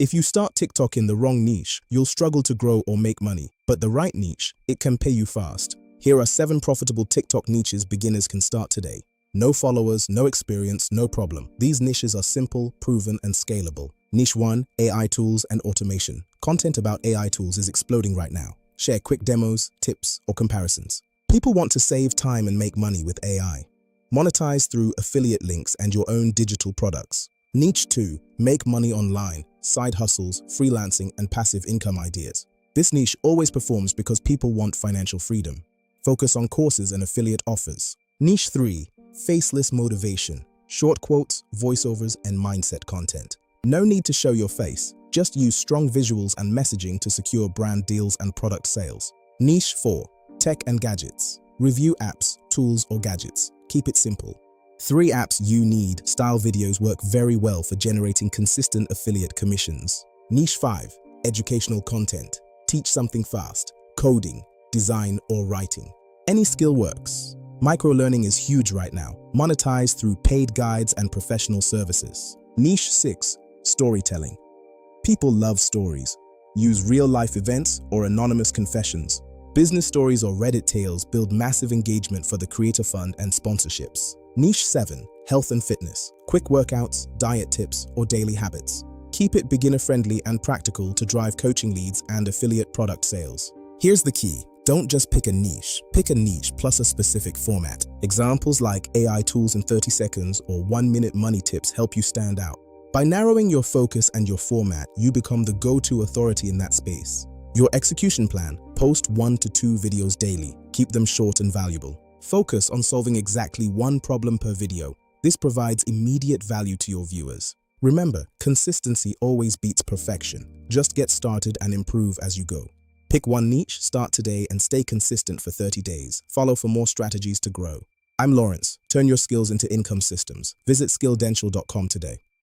If you start TikTok in the wrong niche, you'll struggle to grow or make money. But the right niche, it can pay you fast. Here are 7 profitable TikTok niches beginners can start today. No followers, no experience, no problem. These niches are simple, proven, and scalable. Niche 1, AI tools and automation. Content about AI tools is exploding right now. Share quick demos, tips, or comparisons. People want to save time and make money with AI. Monetize through affiliate links and your own digital products. Niche 2, make money online, side hustles, freelancing, and passive income ideas. This niche always performs because people want financial freedom. Focus on courses and affiliate offers. Niche 3, faceless motivation, short quotes, voiceovers, and mindset content. No need to show your face. Just use strong visuals and messaging to secure brand deals and product sales. Niche 4, tech and gadgets. Review apps, tools, or gadgets. Keep it simple. 3 apps you need. Style videos work very well for generating consistent affiliate commissions. Niche 5, educational content. Teach something fast. Coding, design, or writing. Any skill works. Microlearning is huge right now. Monetize through paid guides and professional services. Niche 6, storytelling. People love stories. Use real-life events or anonymous confessions. Business stories or Reddit tales build massive engagement for the creator fund and sponsorships. Niche 7, health and fitness. Quick workouts, diet tips, or daily habits. Keep it beginner-friendly and practical to drive coaching leads and affiliate product sales. Here's the key. Don't just pick a niche plus a specific format. Examples like AI tools in 30 seconds or 1-minute money tips help you stand out. By narrowing your focus and your format, you become the go-to authority in that space. Your execution plan: post 1 to 2 videos daily. Keep them short and valuable. Focus on solving exactly one problem per video. This provides immediate value to your viewers. Remember, consistency always beats perfection. Just get started and improve as you go. Pick one niche, start today, and stay consistent for 30 days. Follow for more strategies to grow. I'm Lawrence. Turn your skills into income systems. Visit skilldential.com today.